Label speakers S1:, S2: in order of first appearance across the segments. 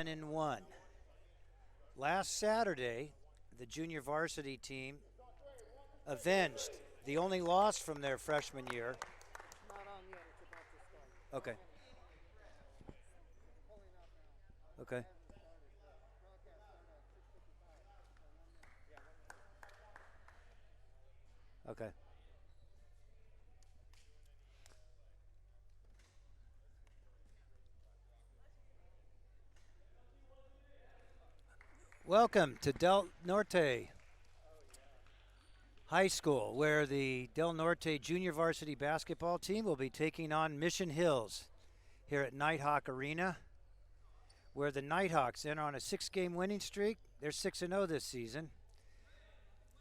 S1: 27-1. Last Saturday, the junior varsity team avenged the only loss from their freshman year. Okay. Okay. Okay. Welcome to Del Norte High School, where the Del Norte junior varsity basketball team will be taking on Mission Hills here at Nighthawk Arena, where the Nighthawks enter on a 6-game winning streak. They're 6-0 this season.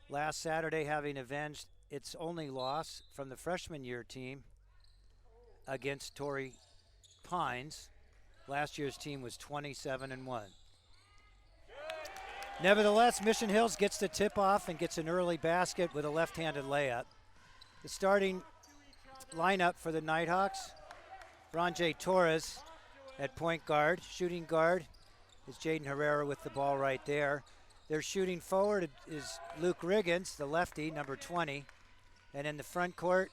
S1: Last Saturday, having avenged its only loss from the freshman year team against Torrey Pines. Last year's team was 27-1. Nevertheless, Mission Hills gets the tip-off and gets an early basket with a left-handed layup. The starting lineup for the Nighthawks: Ronjay Torres at point guard. Shooting guard is Jaden Herrera with the ball right there. Their shooting forward is Luke Riggins, the lefty, number 20. And in the front court,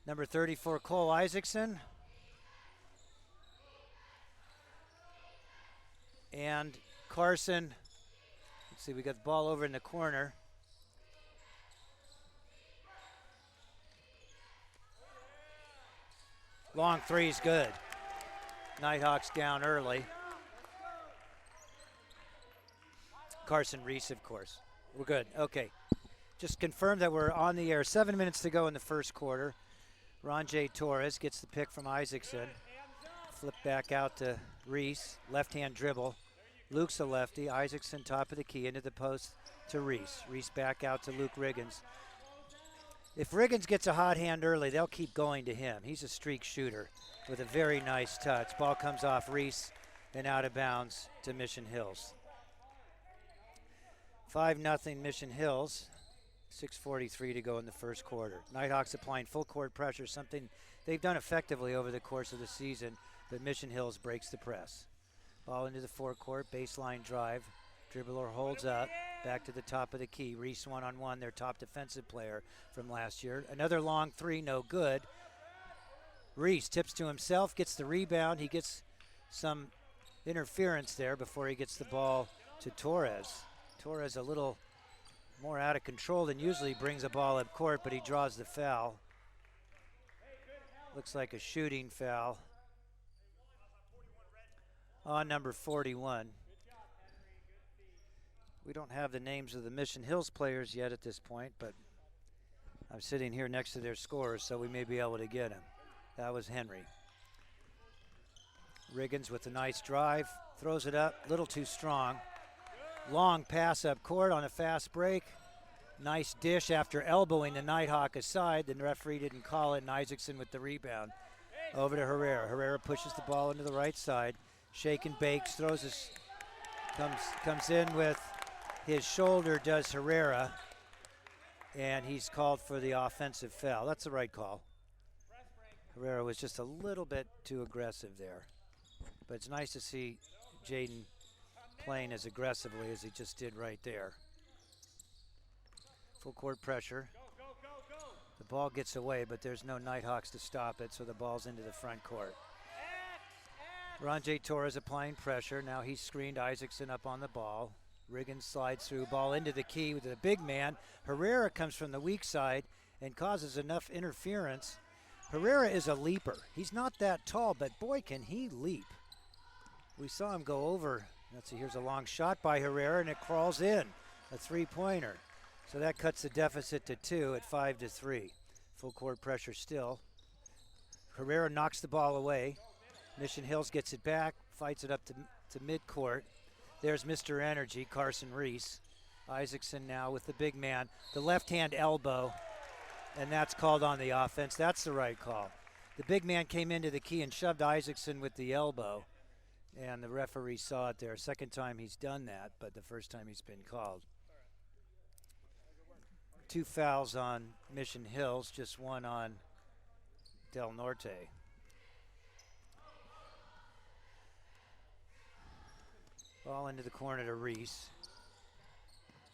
S1: number 34, Cole Isaacson. And Carson, let's see, we got the ball over in the corner. Long three's good. Nighthawks down early. Carson Reese, of course. We're good. Okay. Just confirm that we're on the air. 7 minutes to go in the first quarter. Ronjay Torres gets the pick from Isaacson. Flip back out to Reese. Left-hand dribble. Luke's a lefty. Isaacson top of the key into the post to Reese. Reese back out to Luke Riggins. If Riggins gets a hot hand early, they'll keep going to him. He's a streak shooter with a very nice touch. Ball comes off Reese and out of bounds to Mission Hills. 5-0 Mission Hills. 6:43 to go in the first quarter. Nighthawks applying full court pressure, something they've done effectively over the course of the season, but Mission Hills breaks the press. Ball into the forecourt, baseline drive. Dribbler holds up, back to the top of the key. Reese one-on-one, their top defensive player from last year. Another long three, no good. Reese tips to himself, gets the rebound. He gets some interference there before he gets the ball to Torres. Torres a little more out of control than usually, brings a ball up court, but he draws the foul. Looks like a shooting foul on number 41. We don't have the names of the Mission Hills players yet at this point, but I'm sitting here next to their scorers, so we may be able to get him. That was Henry. Riggins with a nice drive, throws it up, a little too strong. Long pass up court on a fast break. Nice dish after elbowing the Nighthawk aside. The referee didn't call it, and Isaacson with the rebound. Over to Herrera. Herrera pushes the ball into the right side. Shake and bakes, throws his, comes in with his shoulder, does Herrera, and he's called for the offensive foul. That's the right call. Herrera was just a little bit too aggressive there. But it's nice to see Jaden playing as aggressively as he just did right there. Full court pressure. The ball gets away, but there's no Nighthawks to stop it, so the ball's into the front court. Ronjay Torres applying pressure. Now he's screened. Isaacson up on the ball. Riggins slides through, ball into the key with a big man. Herrera comes from the weak side and causes enough interference. Herrera is a leaper. He's not that tall, but boy, can he leap. We saw him go over. Let's see, here's a long shot by Herrera, and it crawls in. A three-pointer. So that cuts the deficit to 2 at 5-3. Full court pressure still. Herrera knocks the ball away. Mission Hills gets it back, fights it up to midcourt. There's Mr. Energy, Carson Reese. Isaacson now with the big man. The left-hand elbow, and that's called on the offense. That's the right call. The big man came into the key and shoved Isaacson with the elbow, and the referee saw it there. Second time he's done that, but the first time he's been called. 2 fouls on Mission Hills, just 1 on Del Norte. Ball into the corner to Reese.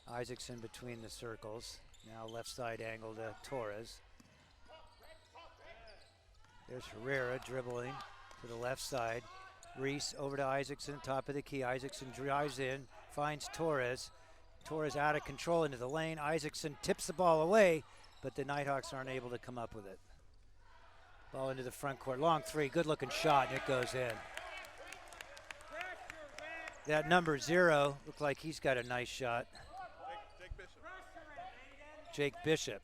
S1: Isaacson between the circles. Now left side angle to Torres. There's Herrera dribbling to the left side. Reese over to Isaacson, top of the key. Isaacson drives in, finds Torres. Torres out of control into the lane. Isaacson tips the ball away, but the Nighthawks aren't able to come up with it. Ball into the front court. Long three, good looking shot, and it goes in. That number 0 looked like he's got a nice shot. Jake Bishop.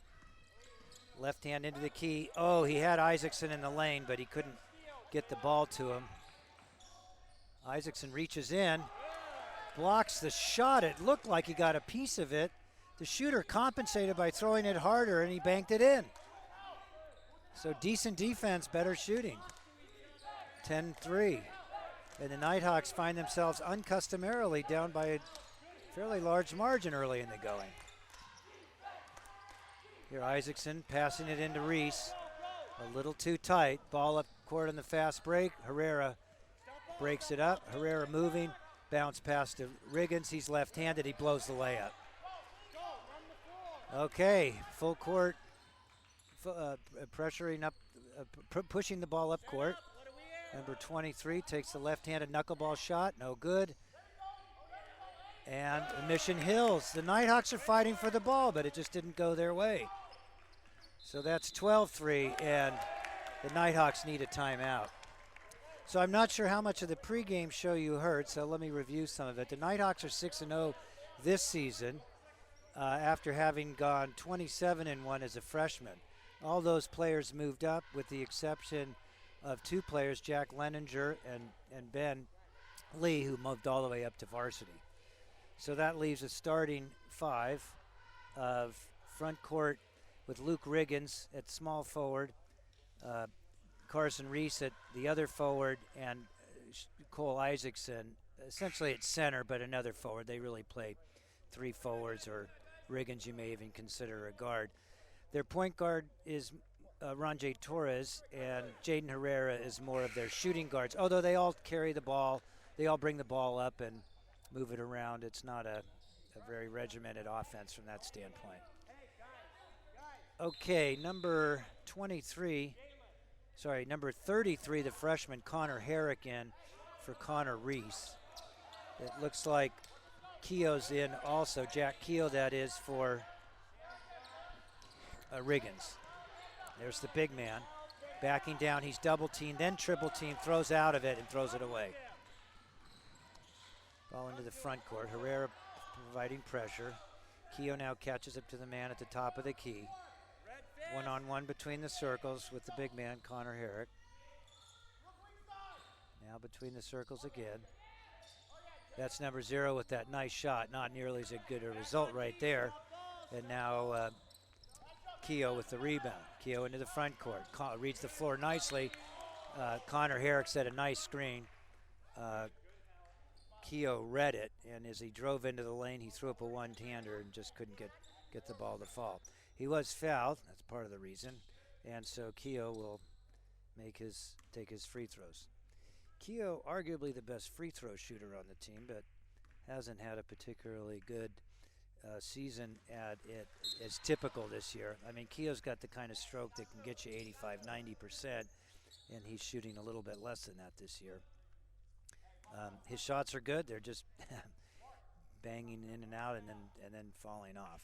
S1: Left hand into the key. Oh, he had Isaacson in the lane, but he couldn't get the ball to him. Isaacson reaches in, blocks the shot. It looked like he got a piece of it. The shooter compensated by throwing it harder, and he banked it in. So decent defense, better shooting. 10-3. And the Nighthawks find themselves uncustomarily down by a fairly large margin early in the going. Here Isaacson passing it into Reese. A little too tight. Ball up court on the fast break. Herrera breaks it up. Herrera moving. Bounce pass to Riggins. He's left-handed. He blows the layup. Okay, full court. Pressuring up, pushing the ball up court. Number 23 takes the left-handed knuckleball shot. No good. And Mission Hills. The Nighthawks are fighting for the ball, but it just didn't go their way. So that's 12-3, and the Nighthawks need a timeout. So I'm not sure how much of the pregame show you heard, so let me review some of it. The Nighthawks are 6-0 this season after having gone 27-1 as a freshman. All those players moved up with the exception of 2 players, Jack Leninger and Ben Lee, who moved all the way up to varsity. So that leaves a starting 5 of front court with Luke Riggins at small forward, Carson Reese at the other forward, and Cole Isaacson essentially at center, but another forward. They really play 3 forwards, or Riggins you may even consider a guard. Their point guard is Ronjay Torres, and Jaden Herrera is more of their shooting guards, although they all carry the ball. They all bring the ball up and move it around. It's not a very regimented offense from that standpoint. Okay, number 33, the freshman, Conor Herrick in for Conor Reese. It looks like Keogh's in also, Jack Keogh that is, for Riggins. There's the big man, backing down, he's double teamed, then triple teamed, throws out of it and throws it away. Ball into the front court, Herrera providing pressure. Keogh now catches up to the man at the top of the key. One-on-one between the circles with the big man, Conor Herrick. Now between the circles again. That's number 0 with that nice shot. Not nearly as good a result right there. And now Keogh with the rebound. Keogh into the front court. Reads the floor nicely. Conor Herrick set a nice screen. Keogh read it, and as he drove into the lane, he threw up a one-hander and just couldn't get the ball to fall. He was fouled. That's part of the reason. And so Keogh will take his free throws. Keogh, arguably the best free throw shooter on the team, but hasn't had a particularly good season at it as typical this year. I mean, Keogh's got the kind of stroke that can get you 85-90%, and he's shooting a little bit less than that this year. His shots are good. They're just banging in and out and then falling off.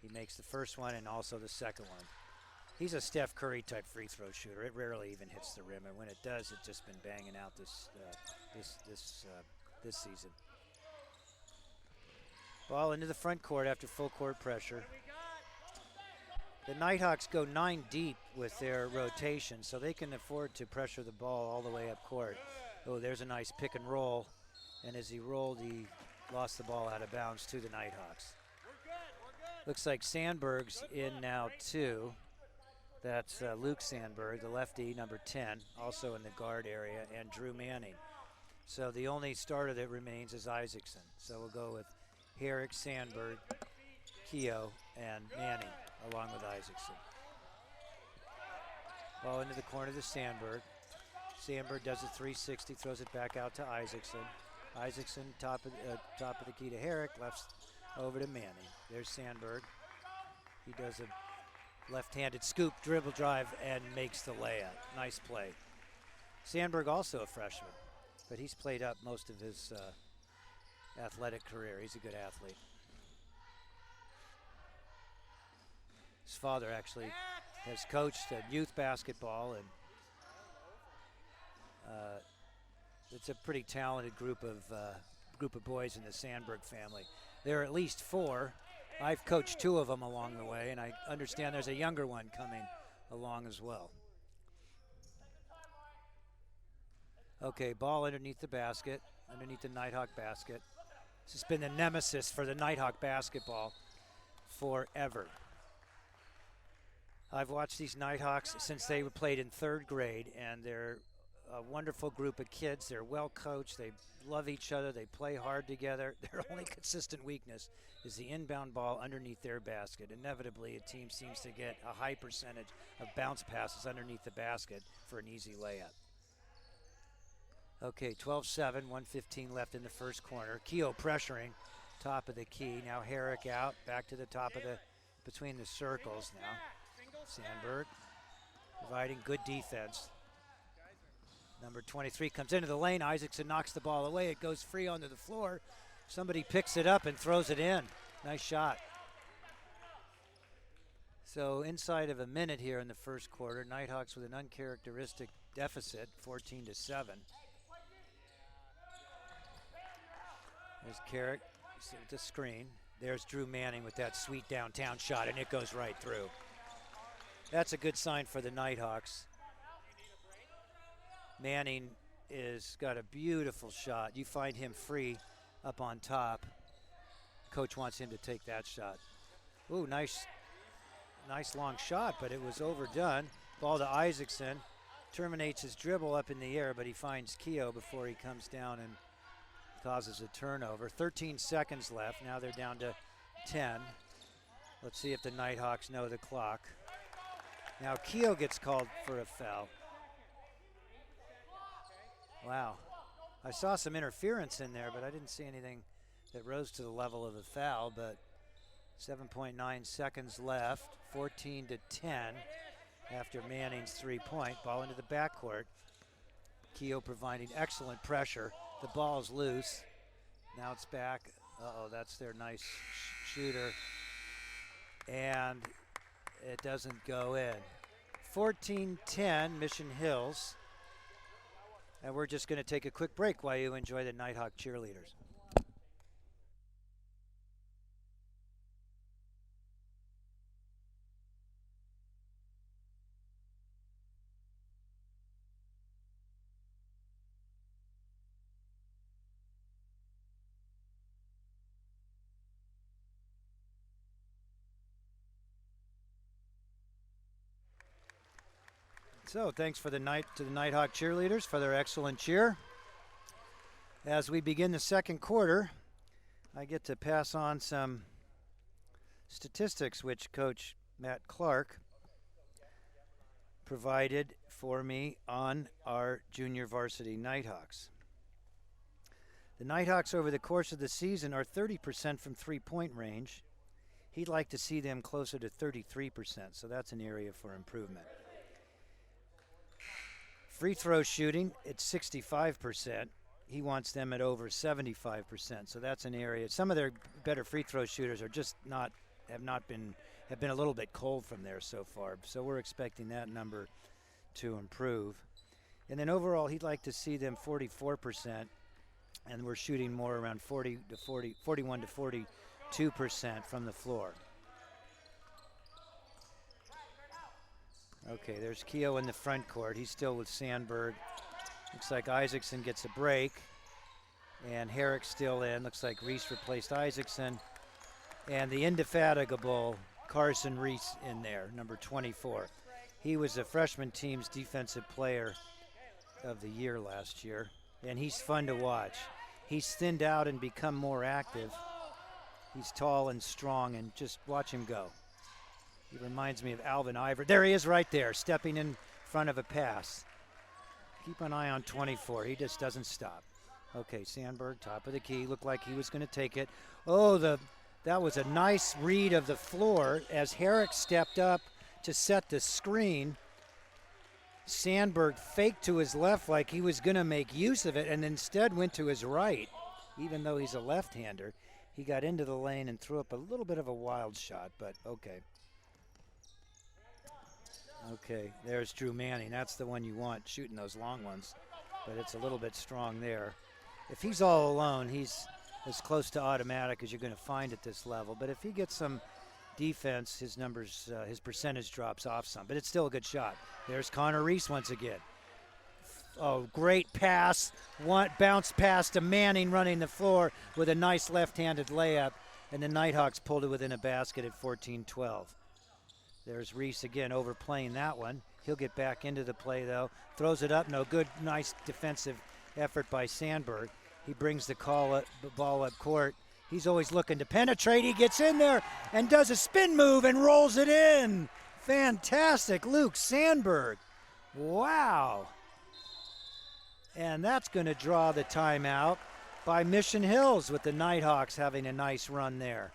S1: He makes the first one and also the second one. He's a Steph Curry type free throw shooter. It rarely even hits the rim, and when it does, it's just been banging out this season. Ball into the front court after full court pressure. The Nighthawks go 9 deep with their rotation, so they can afford to pressure the ball all the way up court. Oh, there's a nice pick and roll, and as he rolled, he lost the ball out of bounds to the Nighthawks. Looks like Sandberg's in now too. That's Luke Sandberg, the lefty, number 10, also in the guard area, and Drew Manning. So the only starter that remains is Isaacson. So we'll go with Herrick, Sandberg, Keogh, and Manning, along with Isaacson. Ball into the corner to Sandberg. Sandberg does a 360, throws it back out to Isaacson. Isaacson, top of the key to Herrick, left over to Manning. There's Sandberg. He does a left-handed scoop, dribble drive, and makes the layup. Nice play. Sandberg also a freshman, but he's played up most of his athletic career. He's a good athlete. His father actually has coached youth basketball, and it's a pretty talented group of boys in the Sandberg family. There are at least 4. I've coached 2 of them along the way, and I understand there's a younger one coming along as well. Okay, ball underneath the basket, underneath the Nighthawk basket. This has been the nemesis for the Nighthawk basketball forever. I've watched these Nighthawks since they were played in 3rd grade, and they're a wonderful group of kids. They're well coached. They love each other. They play hard together. Their only consistent weakness is the inbound ball underneath their basket. Inevitably, a team seems to get a high percentage of bounce passes underneath the basket for an easy layup. Okay, 12-7, 1:15 left in the first quarter. Keogh pressuring, top of the key. Now Herrick out, back to the top of between the circles now. Sandberg providing good defense. Number 23 comes into the lane. Isaacson knocks the ball away. It goes free onto the floor. Somebody picks it up and throws it in. Nice shot. So inside of a minute here in the first quarter, Nighthawks with an uncharacteristic deficit, 14-7. There's Herrick with the screen. There's Drew Manning with that sweet downtown shot, and it goes right through. That's a good sign for the Nighthawks. Manning is got a beautiful shot. You find him free up on top. Coach wants him to take that shot. Ooh, nice long shot, but it was overdone. Ball to Isaacson. Terminates his dribble up in the air, but he finds Keogh before he comes down and causes a turnover. 13 seconds left. Now they're down to 10. Let's see if the Nighthawks know the clock. Now Keogh gets called for a foul. Wow. I saw some interference in there, but I didn't see anything that rose to the level of a foul. But 7.9 seconds left, 14-10 after Manning's 3-point. Ball into the backcourt. Keogh providing excellent pressure. The ball's loose. Now it's back. Uh-oh, that's their nice shooter. And it doesn't go in. 14-10, Mission Hills. And we're just going to take a quick break while you enjoy the Nighthawk cheerleaders. So thanks to the Nighthawk cheerleaders for their excellent cheer. As we begin the second quarter, I get to pass on some statistics which Coach Matt Clark provided for me on our junior varsity Nighthawks. The Nighthawks over the course of the season are 30% from three-point range. He'd like to see them closer to 33%, so that's an area for improvement. Free throw shooting, it's 65%. He wants them at over 75%, so that's an area. Some of their better free throw shooters are just have been a little bit cold from there so far. So we're expecting that number to improve. And then overall, he'd like to see them 44%, and we're shooting more around 41 to 42% from the floor. Okay, there's Keogh in the front court. He's still with Sandberg. Looks like Isaacson gets a break. And Herrick's still in. Looks like Reese replaced Isaacson. And the indefatigable Carson Reese in there, number 24. He was the freshman team's defensive player of the year last year. And he's fun to watch. He's thinned out and become more active. He's tall and strong, and just watch him go. He reminds me of Alvin Iver. There he is right there, stepping in front of a pass. Keep an eye on 24. He just doesn't stop. Okay, Sandberg, top of the key, looked like he was going to take it. Oh, that was a nice read of the floor as Herrick stepped up to set the screen. Sandberg faked to his left like he was going to make use of it and instead went to his right. Even though he's a left-hander, he got into the lane and threw up a little bit of a wild shot, but okay. Okay, there's Drew Manning. That's the one you want, shooting those long ones, but it's a little bit strong there. If he's all alone, he's as close to automatic as you're going to find at this level, but if he gets some defense, his numbers, his percentage drops off some, but it's still a good shot. There's Conor Herrick once again. Oh, great pass. One bounce pass to Manning running the floor with a nice left-handed layup, and the Nighthawks pulled it within a basket at 14-12. There's Herrick again overplaying that one. He'll get back into the play, though. Throws it up. No good, nice defensive effort by Sandberg. He brings the ball up court. He's always looking to penetrate. He gets in there and does a spin move and rolls it in. Fantastic, Luke Sandberg. Wow. And that's going to draw the timeout by Mission Hills with the Nighthawks having a nice run there.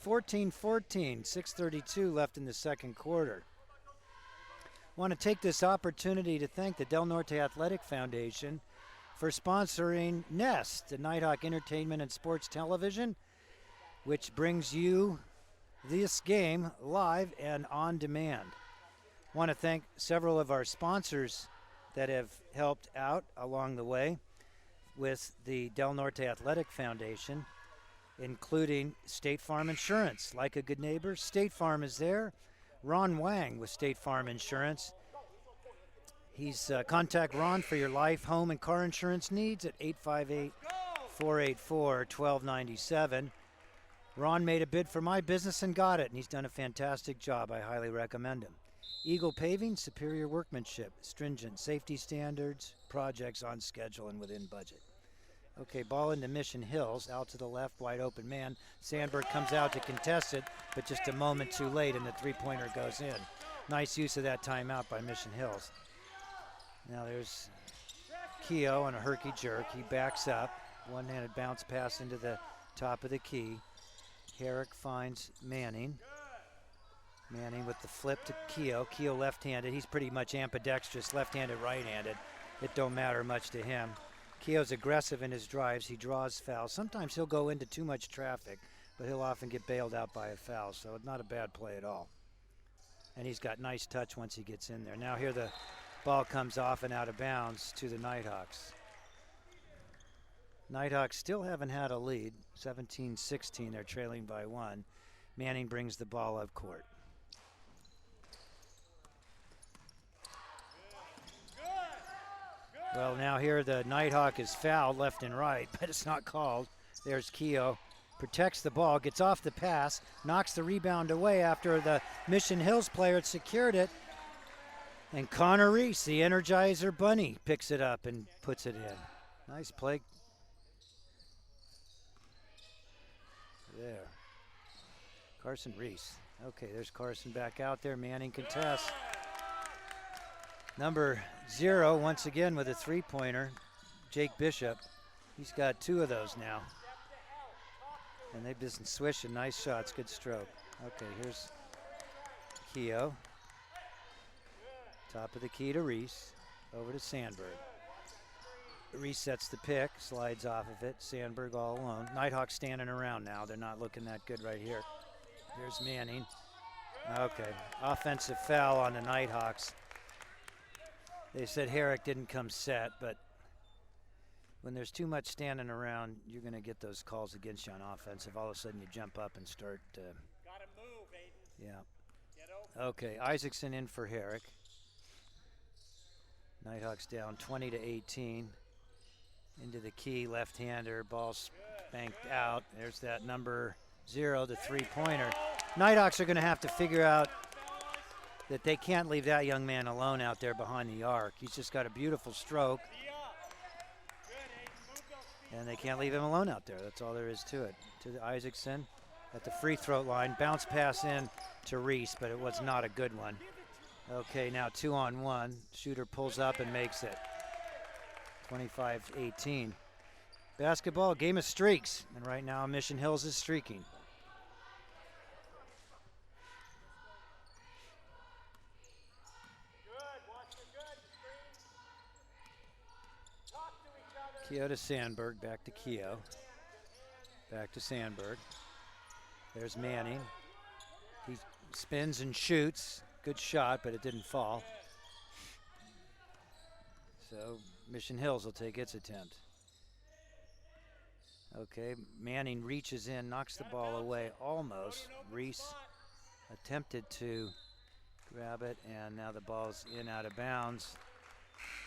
S1: 14-14, 6:32 left in the second quarter. Want to take this opportunity to thank the Del Norte Athletic Foundation for sponsoring Nest, the Nighthawk Entertainment and Sports Television, which brings you this game live and on demand. Want to thank several of our sponsors that have helped out along the way with the Del Norte Athletic Foundation, including State Farm Insurance. Like a good neighbor, State Farm is there. Ron Wang with State Farm Insurance. He's contact Ron for your life, home, and car insurance needs at 858-484-1297. Ron made a bid for my business and got it, and he's done a fantastic job. I highly recommend him. Eagle Paving, superior workmanship, stringent safety standards, projects on schedule and within budget. Okay, ball into Mission Hills, out to the left, wide open man. Sandberg comes out to contest it, but just a moment too late, and the three-pointer goes in. Nice use of that timeout by Mission Hills. Now there's Keogh on a herky jerk. He backs up. One-handed bounce pass into the top of the key. Herrick finds Manning. Manning with the flip to Keogh. Keogh left-handed. He's pretty much ambidextrous, left-handed, right-handed. It don't matter much to him. Keogh's aggressive in his drives. He draws fouls. Sometimes he'll go into too much traffic, but he'll often get bailed out by a foul, so it's not a bad play at all. And he's got nice touch once he gets in there. Now here the ball comes off and out of bounds to the Nighthawks. Nighthawks still haven't had a lead. 17-16, they're trailing by one. Manning brings the ball up court. Well, now here the Nighthawk is fouled left and right, but it's not called. There's Keogh. Protects the ball, gets off the pass, knocks the rebound away after the Mission Hills player had secured it. And Conor Herrick, the Energizer Bunny, picks it up and puts it in. Nice play. There. Carson Herrick. Okay, there's Carson back out there. Manning contests. Number 0, once again with a three-pointer, Jake Bishop. He's got 2 of those now. And they've been swishing. Nice shots, good stroke. Okay, here's Keogh. Top of the key to Herrick. Over to Sandberg. Herrick sets the pick, slides off of it. Sandberg all alone. Nighthawks standing around now. They're not looking that good right here. Here's Manning. Okay, offensive foul on the Nighthawks. They said Herrick didn't come set, but when there's too much standing around, you're going to get those calls against you on offense. If all of a sudden you jump up and start. Gotta move, Aiden. Yeah. Okay, Isaacson in for Herrick. Nighthawks down 20-18. Into the key, left-hander, ball spanked out. There's that number 0, the three-pointer. Nighthawks are going to have to figure out that they can't leave that young man alone out there behind the arc. He's just got a beautiful stroke. And they can't leave him alone out there. That's all there is to it. To the Isaacson at the free throw line. Bounce pass in to Herrick, but it was not a good one. Okay, now 2-on-1. Shooter pulls up and makes it. 25-18. basketball, game of streaks. And right now Mission Hills is streaking. Keogh to Sandberg, back to Keogh. Back to Sandberg. There's Manning. He spins and shoots. Good shot, but it didn't fall. So Mission Hills will take its attempt. Okay, Manning reaches in, knocks the ball away almost. Reese attempted to grab it, and now the ball's in out of bounds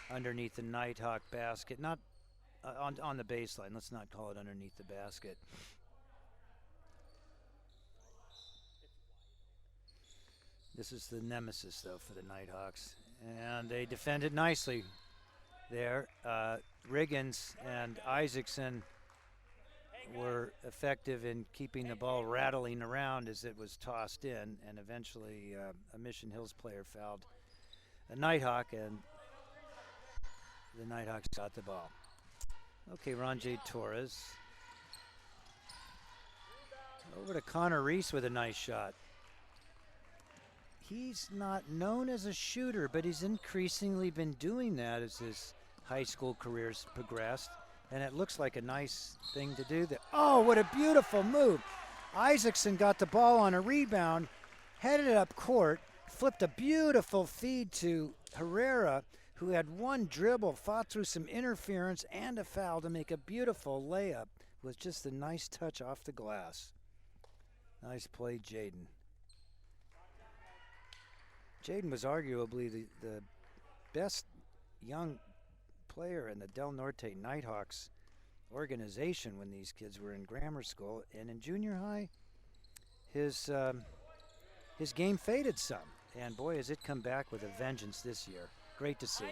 S1: underneath the Nighthawk basket. Not on the baseline. Let's not call it underneath the basket. This is the nemesis, though, for the Nighthawks. And they defended nicely there. Riggins and Isaacson were effective in keeping the ball rattling around as it was tossed in, and eventually a Mission Hills player fouled a Nighthawk, and the Nighthawks got the ball. Okay, Ronjay Torres. Over to Conor Reese with a nice shot. He's not known as a shooter, but he's increasingly been doing that as his high school career's progressed. And it looks like a nice thing to do. Oh, what a beautiful move. Isaacson got the ball on a rebound, headed it up court, flipped a beautiful feed to Herrera, who had one dribble, fought through some interference and a foul to make a beautiful layup with just a nice touch off the glass. Nice play, Jaden. Jaden was arguably the best young player in the Del Norte Nighthawks organization when these kids were in grammar school, and in junior high his game faded some, and boy has it come back with a vengeance this year. Great to see.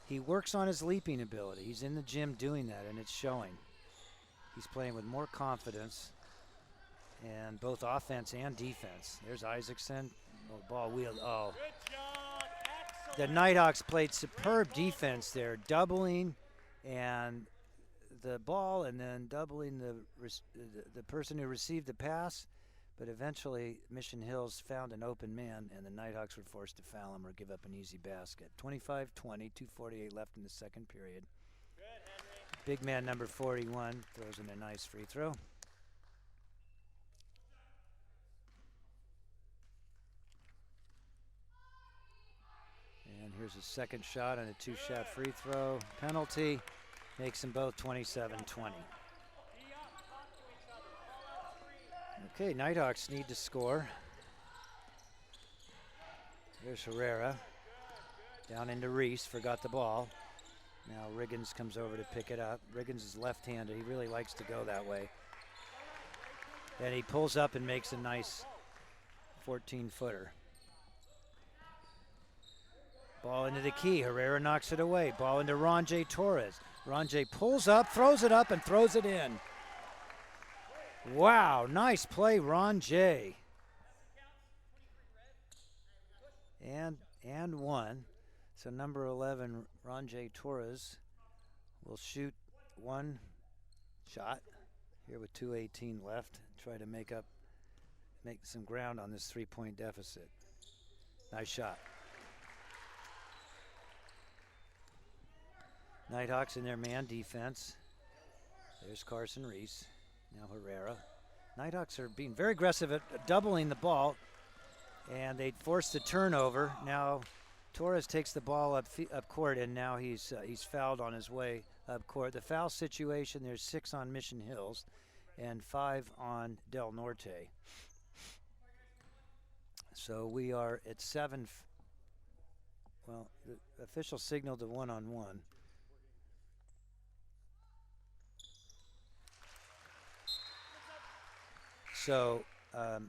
S1: He works on his leaping ability. He's in the gym doing that, and it's showing. He's playing with more confidence and both offense and defense. There's Isaacson. Oh, ball wheeled. Oh. The Nighthawks played superb defense there, doubling and the ball and then doubling the person who received the pass. But eventually Mission Hills found an open man, and the Nighthawks were forced to foul him or give up an easy basket. 25-20, 2:48 left in the second period. Big man number 41 throws in a nice free throw. And here's a second shot on a two-shot free throw. Penalty makes them both 27-20. Okay, Nighthawks need to score. There's Herrera. Down into Reese, forgot the ball. Now Riggins comes over to pick it up. Riggins is left-handed. He really likes to go that way. And he pulls up and makes a nice 14-footer. Ball into the key. Herrera knocks it away. Ball into Ronjay Torres. Ronjay pulls up, throws it up, and throws it in. Wow, nice play, Ronjay. And one. So number 11, Ronjay Torres, will shoot one shot here with 2:18 left. Try to make some ground on this 3-point deficit. Nice shot. Nighthawks in their man defense. There's Carson Reese. Now Herrera. Nighthawks are being very aggressive at doubling the ball, and they force the turnover. Now Torres takes the ball up court, and now he's fouled on his way up court. The foul situation, there's 6 on Mission Hills and 5 on Del Norte. So we are at 7. Well, the official signaled a one-on-one. So that's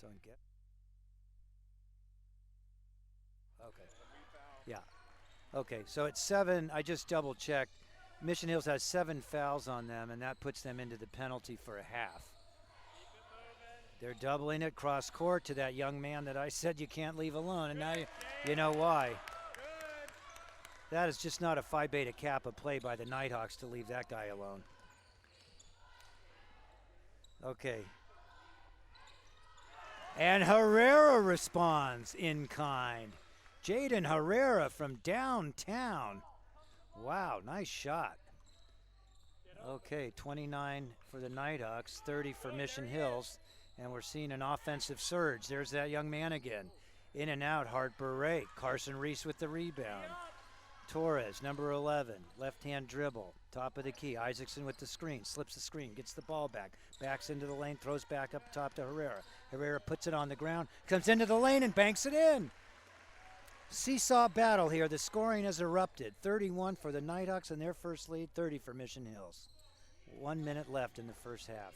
S1: on get. Okay. Yeah. Okay, so it's 7. I just double checked. Mission Hills has 7 fouls on them, and that puts them into the penalty for a half. They're doubling it cross court to that young man that I said you can't leave alone, and now you know why. That is just not a Phi Beta Kappa play by the Nighthawks to leave that guy alone. Okay. And Herrera responds in kind. Jaden Herrera from downtown. Wow, nice shot. Okay, 29 for the Nighthawks, 30 for Mission Hills, and we're seeing an offensive surge. There's that young man again. In and out, hard break. Carson Reese with the rebound. Torres, number 11, left-hand dribble, top of the key. Isaacson with the screen, slips the screen, gets the ball back, backs into the lane, throws back up top to Herrera. Herrera puts it on the ground, comes into the lane and banks it in. Seesaw battle here. The scoring has erupted. 31 for the Nighthawks in their first lead, 30 for Mission Hills. 1 minute left in the first half.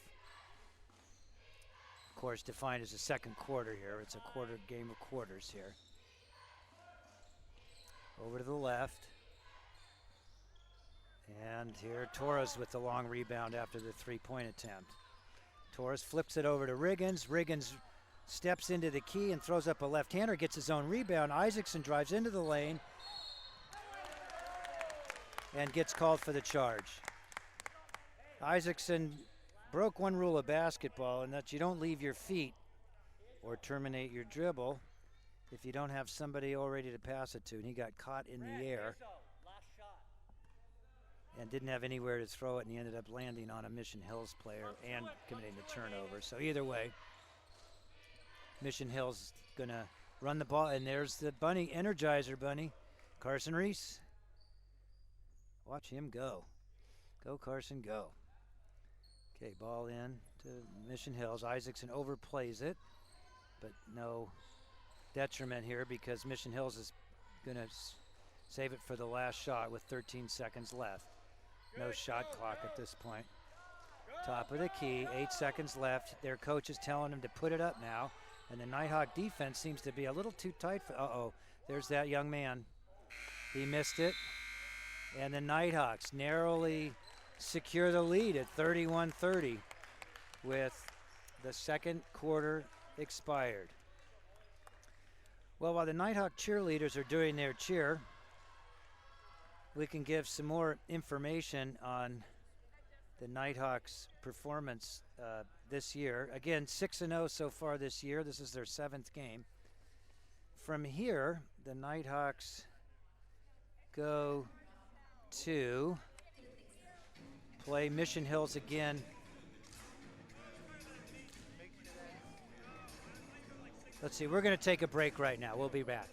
S1: Of course, defined as a second quarter here. It's a quarter game of quarters here. Over to the left. And here Torres with the long rebound after the three-point attempt. Torres flips it over to Riggins. Riggins steps into the key and throws up a left-hander, gets his own rebound. Isaacson drives into the lane and gets called for the charge. Isaacson broke one rule of basketball, and that you don't leave your feet or terminate your dribble if you don't have somebody all ready to pass it to. And he got caught in the air and didn't have anywhere to throw it, and he ended up landing on a Mission Hills player and committing the turnover. So either way, Mission Hills gonna run the ball, and there's the bunny, Energizer bunny, Carson Reese. Watch him go. Go, Carson, go. Okay, ball in to Mission Hills. Isaacson overplays it, but no detriment here because Mission Hills is gonna save it for the last shot with 13 seconds left. No shot clock at this point. Top of the key, 8 seconds left. Their coach is telling them to put it up now. And the Nighthawk defense seems to be a little too tight. Uh-oh, there's that young man. He missed it. And the Nighthawks narrowly secure the lead at 31-30 with the second quarter expired. Well, while the Nighthawk cheerleaders are doing their cheer, we can give some more information on the Nighthawks' performance this year. Again, 6-0 so far this year. This is their 7th game. From here, the Nighthawks go to play Mission Hills again. Let's see, we're going to take a break right now. We'll be back.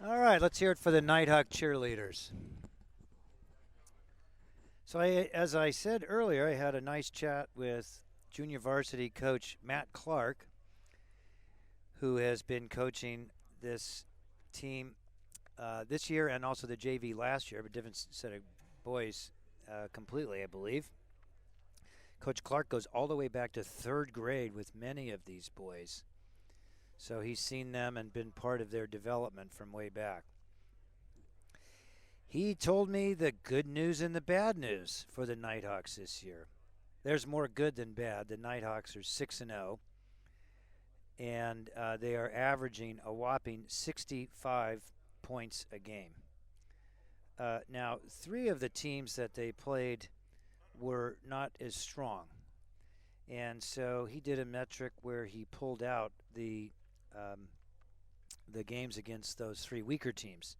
S1: All right, let's hear it for the Nighthawk cheerleaders. So as I said earlier, I had a nice chat with junior varsity coach Matt Clark, who has been coaching this team this year and also the JV last year, but different set of boys completely, I believe. Coach Clark goes all the way back to 3rd grade with many of these boys. So he's seen them and been part of their development from way back. He told me the good news and the bad news for the Nighthawks this year. There's more good than bad. The Nighthawks are 6-0, and they are averaging a whopping 65 points a game. Now, 3 of the teams that they played were not as strong, and so he did a metric where he pulled out the games against those 3 weaker teams.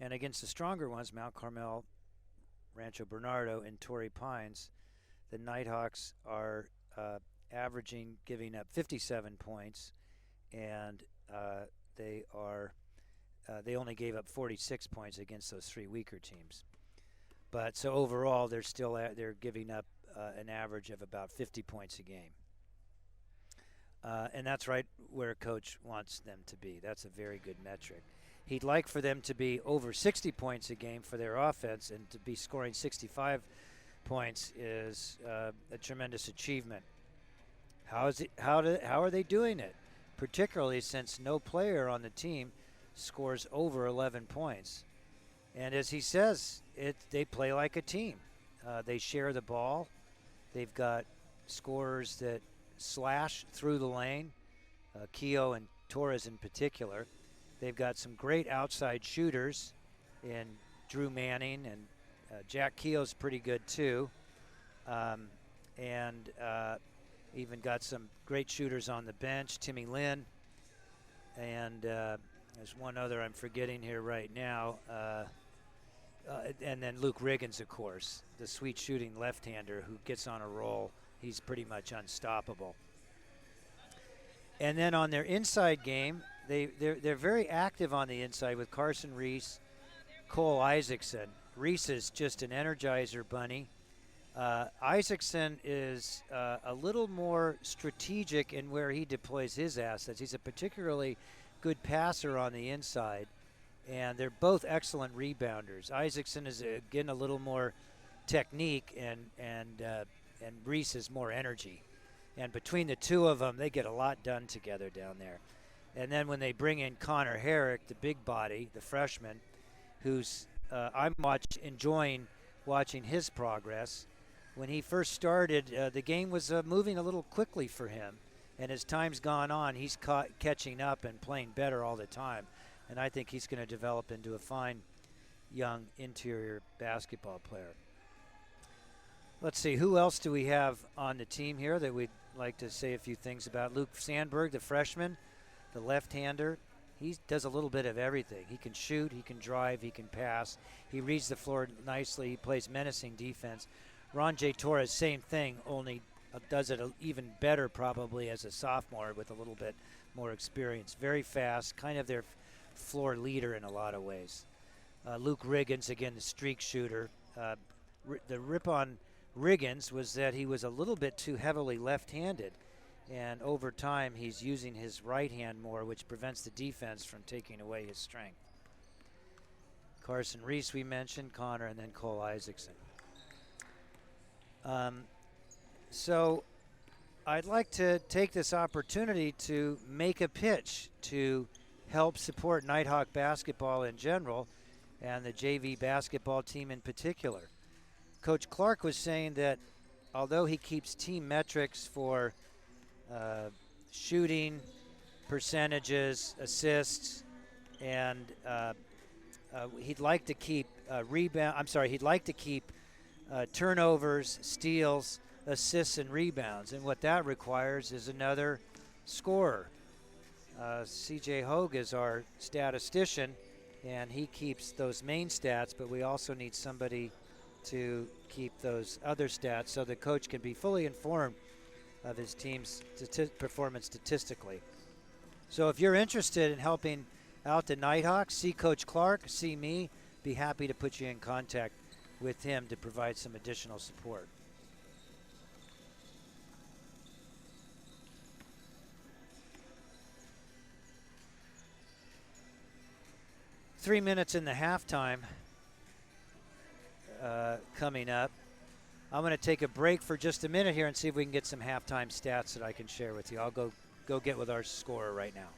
S1: And against the stronger ones, Mount Carmel, Rancho Bernardo, and Torrey Pines, the Nighthawks are averaging, giving up 57 points, and they only gave up 46 points against those 3 weaker teams. But so overall, they're giving up an average of about 50 points a game. And that's right where coach wants them to be. That's a very good metric. He'd like for them to be over 60 points a game for their offense, and to be scoring 65 points is a tremendous achievement. How are they doing it? Particularly since no player on the team scores over 11 points. And as he says, they play like a team. They share the ball. They've got scorers that slash through the lane, Keogh and Torres in particular. They've got some great outside shooters in Drew Manning, and Jack Keogh's pretty good too. And even got some great shooters on the bench, Timmy Lynn. And there's one other I'm forgetting here right now. And then Luke Riggins, of course, the sweet shooting left-hander who gets on a roll. He's pretty much unstoppable. And then on their inside game, they're very active on the inside with Carson Reese, Cole Isaacson. Reese is just an energizer bunny. Isaacson is a little more strategic in where he deploys his assets. He's a particularly good passer on the inside, and they're both excellent rebounders. Isaacson is, again, a little more technique, and Reese is more energy. And between the two of them, they get a lot done together down there. And then when they bring in Conor Herrick, the big body, the freshman, who's I'm enjoying watching his progress. When he first started, the game was moving a little quickly for him. And as time's gone on, he's catching up and playing better all the time. And I think he's going to develop into a fine young interior basketball player. Let's see, who else do we have on the team here that we'd like to say a few things about? Luke Sandberg, the freshman, the left-hander. He does a little bit of everything. He can shoot, he can drive, he can pass. He reads the floor nicely. He plays menacing defense. Ron J. Torres, same thing, only does it even better probably as a sophomore with a little bit more experience. Very fast, kind of their floor leader in a lot of ways. Luke Riggins, again, the streak shooter. The rip on Riggins was that he was a little bit too heavily left-handed, and over time he's using his right hand more, which prevents the defense from taking away his strength. Carson Reese we mentioned, Connor, and then Cole Isaacson. So I'd like to take this opportunity to make a pitch to help support Nighthawk basketball in general and the JV basketball team in particular. Coach Clark was saying that although he keeps team metrics for shooting, percentages, assists, and he'd like to keep turnovers, steals, assists, and rebounds. And what that requires is another scorer. CJ Hogue is our statistician, and he keeps those main stats, but we also need somebody to keep those other stats so the coach can be fully informed of his team's performance statistically. So if you're interested in helping out the Nighthawks, see Coach Clark, see me, be happy to put you in contact with him to provide some additional support. Three minutes in the halftime coming up. I'm going to take a break for just a minute here and see if we can get some halftime stats that I can share with you. I'll go get with our scorer right now.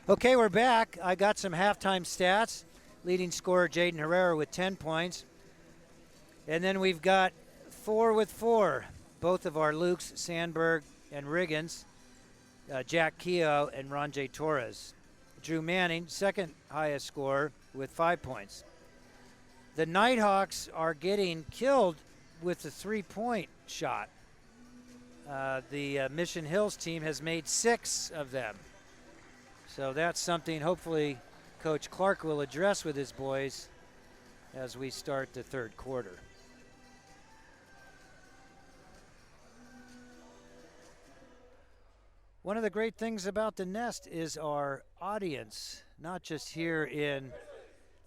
S1: Okay, we're back. I got some halftime stats. Leading scorer Jaden Herrera with 10 points. And then we've got 4 with 4. Both of our Lukes, Sandberg and Riggins, Jack Keogh and Ronjay Torres. Drew Manning, second highest scorer with 5 points. The Nighthawks are getting killed with the three-point shot. The Mission Hills team has made 6 of them. So that's something hopefully Coach Clark will address with his boys as we start the third quarter. One of the great things about the Nest is our audience, not just here in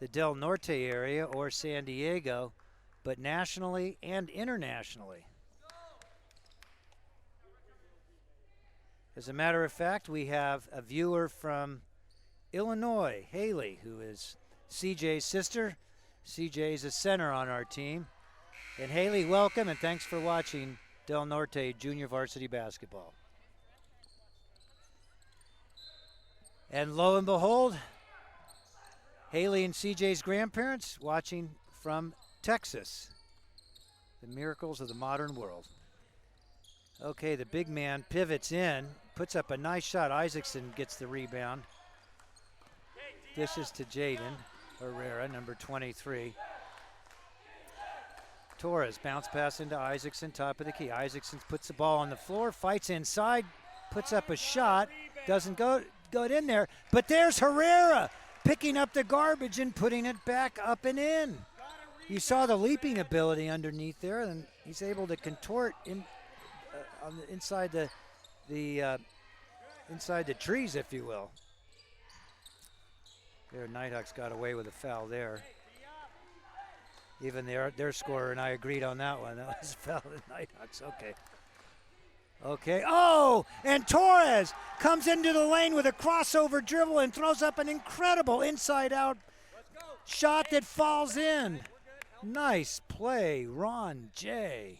S1: the Del Norte area or San Diego, but nationally and internationally. As a matter of fact, we have a viewer from Illinois, Haley, who is CJ's sister. CJ is a center on our team. And Haley, welcome, and thanks for watching Del Norte Junior Varsity Basketball. And lo and behold, Haley and CJ's grandparents watching from Texas. The miracles of the modern world. Okay, the big man pivots in, puts up a nice shot. Isaacson gets the rebound. Dishes to Jaden Herrera, number 23. Torres, bounce pass into Isaacson, top of the key. Isaacson puts the ball on the floor, fights inside, puts up a shot, doesn't go in there, but there's Herrera picking up the garbage and putting it back up and in. You saw the leaping ability underneath there, and he's able to contort in on the inside the trees, if you will. There, Nighthawks got away with a foul there. Even their scorer and I agreed on that one. That was a foul to Nighthawks. Okay. Oh, and Torres comes into the lane with a crossover dribble and throws up an incredible inside-out shot that falls in. Nice play, Ron J.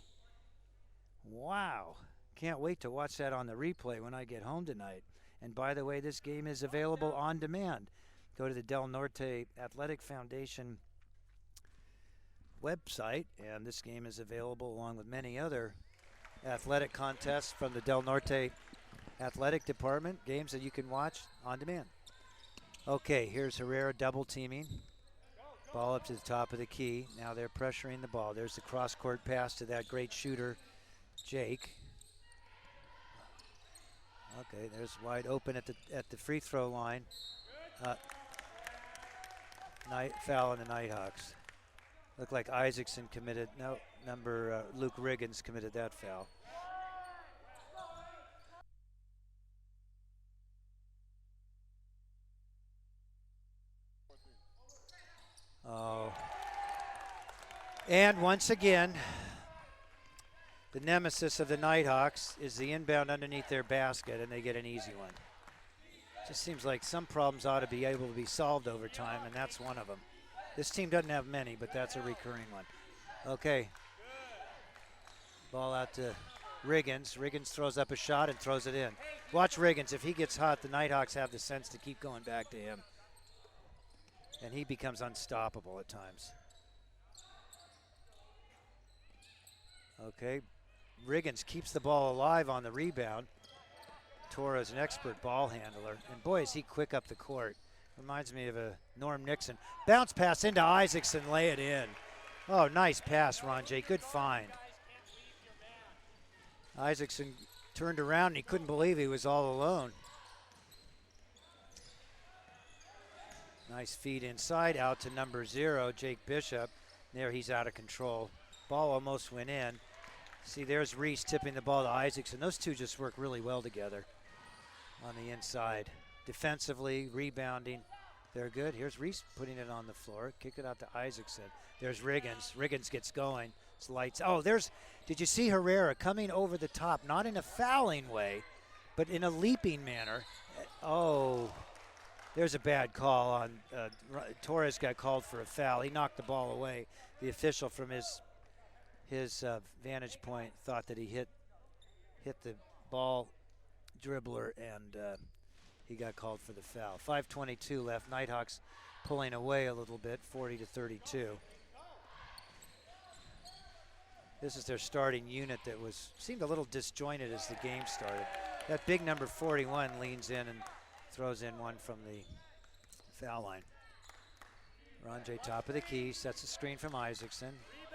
S1: Wow. Can't wait to watch that on the replay when I get home tonight. And by the way, this game is available on demand. Go to the Del Norte Athletic Foundation website, and this game is available along with many other athletic contests from the Del Norte Athletic Department, games that you can watch on demand. Okay, here's Herrera double teaming. Ball up to the top of the key. Now they're pressuring the ball. There's the cross-court pass to that great shooter, Jake. Okay, there's wide open at the free throw line. Foul on the Nighthawks. Looked like Isaacson committed. No, Luke Riggins committed that foul. Oh. And once again, the nemesis of the Nighthawks is the inbound underneath their basket, and they get an easy one. Just seems like some problems ought to be able to be solved over time, and that's one of them. This team doesn't have many, but that's a recurring one. Okay. Ball out to Riggins. Riggins throws up a shot and throws it in. Watch Riggins. If he gets hot, the Nighthawks have the sense to keep going back to him. And he becomes unstoppable at times. Okay. Riggins keeps the ball alive on the rebound. Torres, an expert ball handler. And boy, is he quick up the court. Reminds me of a Norm Nixon. Bounce pass into Isaacson, lay it in. Oh, nice pass, Ronjay. Good find. Isaacson turned around and he couldn't believe he was all alone. Nice feed inside, out to number 0, Jake Bishop. There he's out of control. Ball almost went in. See, there's Reese tipping the ball to Isaacson. Those two just work really well together on the inside. Defensively, rebounding, they're good. Here's Reese putting it on the floor. Kick it out to Isaacson. There's Riggins. Riggins gets going. It's lights. Oh, did you see Herrera coming over the top? Not in a fouling way, but in a leaping manner. Oh, there's a bad call on, Torres got called for a foul. He knocked the ball away. The official from his vantage point thought that he hit the ball dribbler, and he got called for the foul. 5:22 left. Nighthawks pulling away a little bit, 40-32. This is their starting unit that seemed a little disjointed as the game started. That big number 41 leans in and throws in one from the foul line. Ronjay, top of the key, sets a screen from Isaacson.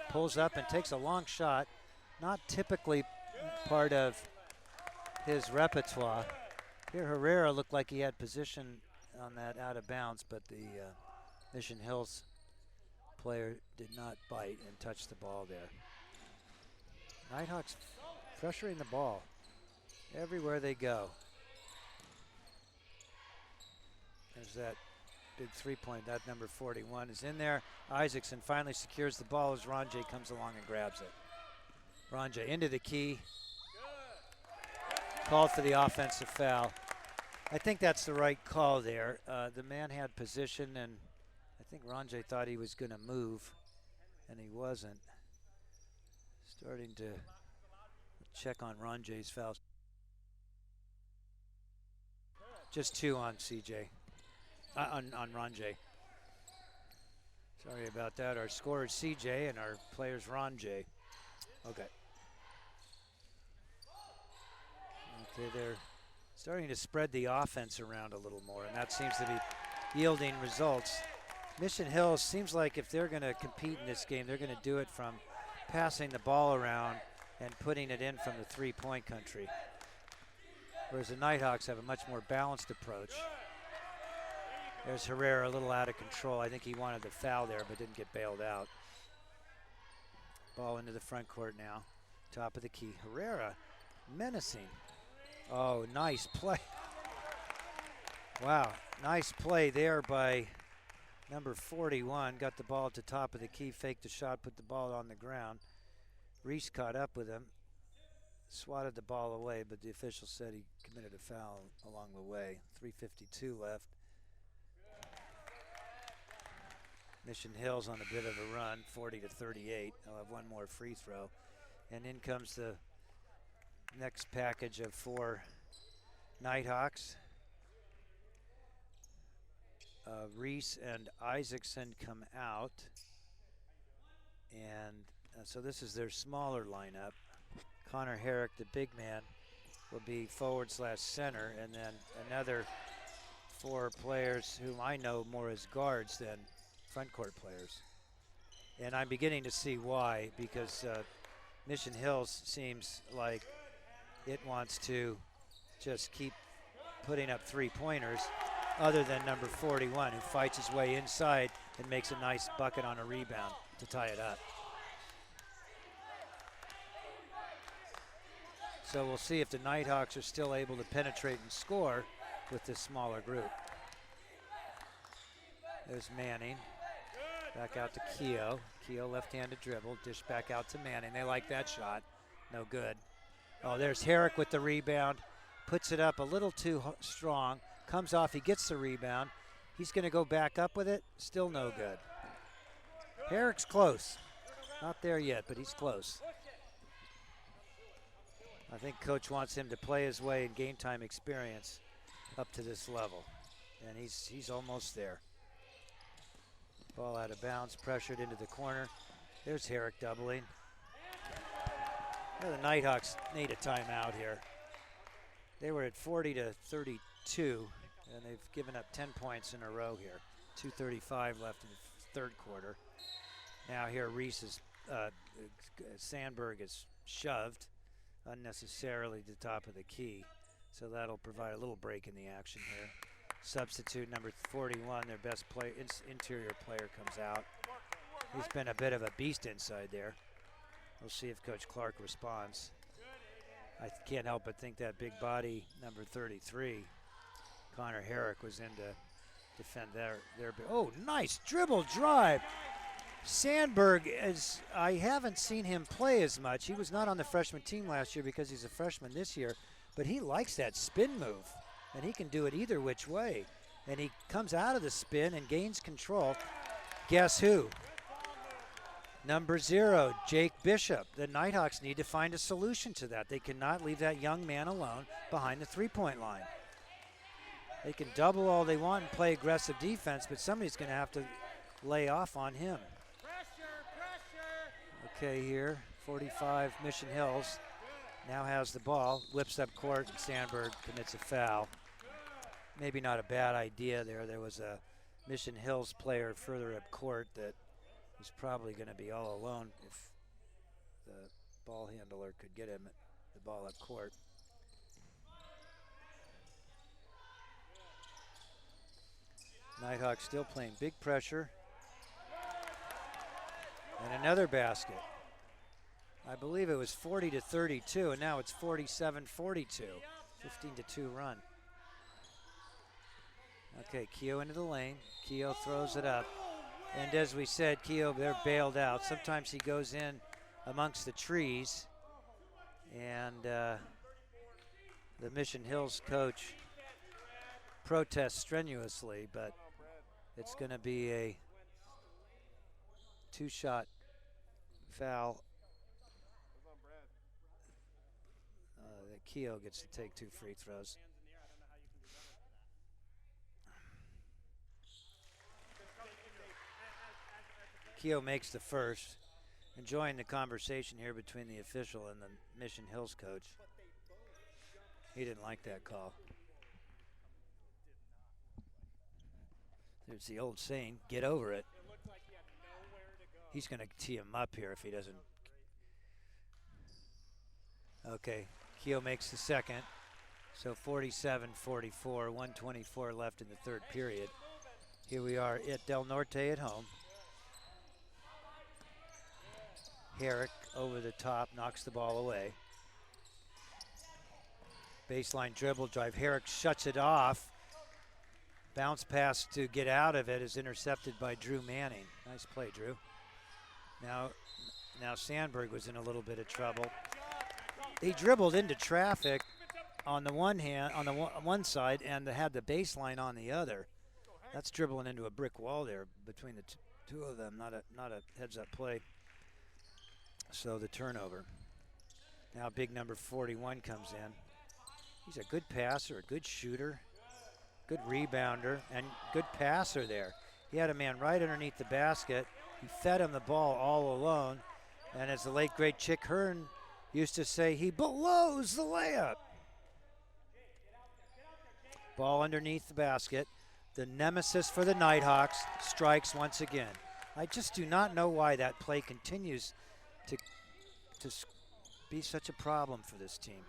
S1: Pulls up and takes a long shot. Not typically part of his repertoire. Here Herrera looked like he had position on that out of bounds, but the Mission Hills player did not bite and touch the ball there. Nighthawks pressuring the ball everywhere they go. There's that big three-point. That number 41 is in there. Isaacson finally secures the ball as Ronjay comes along and grabs it. Ronjay into the key. Called for the offensive foul. I think that's the right call there. The man had position, and I think Ronjay thought he was going to move, and he wasn't. Starting to check on Ronjay's fouls. Just 2 on CJ. On Ronjay. Sorry about that. Our scorer is CJ and our player's Ronjay. Okay. Okay, they're starting to spread the offense around a little more, and that seems to be yielding results. Mission Hills seems like if they're going to compete in this game, they're going to do it from passing the ball around and putting it in from the three-point country. Whereas the Nighthawks have a much more balanced approach. There's Herrera a little out of control. I think he wanted the foul there but didn't get bailed out. Ball into the front court now. Top of the key. Herrera menacing. Oh, nice play. Wow, nice play there by number 41. Got the ball at the top of the key, faked the shot, put the ball on the ground. Reese caught up with him, swatted the ball away, but the official said he committed a foul along the way. 3:52 left. Mission Hills on a bit of a run, 40-38. They'll have one more free throw. And in comes the next package of 4 Nighthawks. Reese and Isaacson come out. And so this is their smaller lineup. Conor Herrick, the big man, will be forward/center. And then another 4 players whom I know more as guards than front court players. And I'm beginning to see why, because Mission Hills seems like it wants to just keep putting up three-pointers, other than number 41, who fights his way inside and makes a nice bucket on a rebound to tie it up. So we'll see if the Nighthawks are still able to penetrate and score with this smaller group. There's Manning. Back out to Keogh. Keogh left-handed dribble. Dish back out to Manning. They like that shot. No good. Oh, there's Herrick with the rebound. Puts it up a little too strong. Comes off. He gets the rebound. He's going to go back up with it. Still no good. Herrick's close. Not there yet, but he's close. I think Coach wants him to play his way and gain time experience up to this level. And he's almost there. Ball out of bounds, pressured into the corner. There's Herrick doubling. Well, the Nighthawks need a timeout here. They were at 40-32, and they've given up 10 points in a row here. 2:35 left in the third quarter. Now here Sandberg is shoved unnecessarily to the top of the key, so that'll provide a little break in the action here. Substitute number 41, their best player, interior player, comes out. He's been a bit of a beast inside there. We'll see if Coach Clark responds. I can't help but think that big body, number 33, Conor Herrick, was in to defend their. Oh, nice dribble drive. Sandberg, I haven't seen him play as much. He was not on the freshman team last year because he's a freshman this year, but he likes that spin move, and he can do it either which way. And he comes out of the spin and gains control. Guess who? Number 0, Jake Bishop. The Nighthawks need to find a solution to that. They cannot leave that young man alone behind the three-point line. They can double all they want and play aggressive defense, but somebody's going to have to lay off on him. Okay, here, 45, Mission Hills now has the ball, whips up court, and Sandberg commits a foul. Maybe not a bad idea there. There was a Mission Hills player further up court that was probably going to be all alone if the ball handler could get him the ball up court. Nighthawks still playing big pressure. And another basket. I believe it was 40-32, and now it's 47-42. 15-2 run. Okay, Keogh into the lane. Keogh throws it up. And as we said, Keogh, they're bailed out. Sometimes he goes in amongst the trees. And the Mission Hills coach protests strenuously, but it's going to be a two-shot foul. Keogh gets to take 2 free throws. Keogh makes the first. Enjoying the conversation here between the official and the Mission Hills coach. He didn't like that call. There's the old saying, get over it. He's going to tee him up here if he doesn't. Okay, Keogh makes the second. So 47-44, 1:24 left in the third period. Here we are at Del Norte at home. Herrick over the top, knocks the ball away. Baseline dribble drive. Herrick shuts it off. Bounce pass to get out of it is intercepted by Drew Manning. Nice play, Drew. Now Sandberg was in a little bit of trouble. He dribbled into traffic on the one hand, on the one side, and had the baseline on the other. That's dribbling into a brick wall there between the two of them. Not a heads-up play. So the turnover. Now big number 41 comes in. He's a good passer, a good shooter, good rebounder, and good passer there. He had a man right underneath the basket. He fed him the ball all alone. And as the late, great Chick Hearn used to say, he blows the layup. Ball underneath the basket. The nemesis for the Nighthawks strikes once again. I just do not know why that play continues to be such a problem for this team.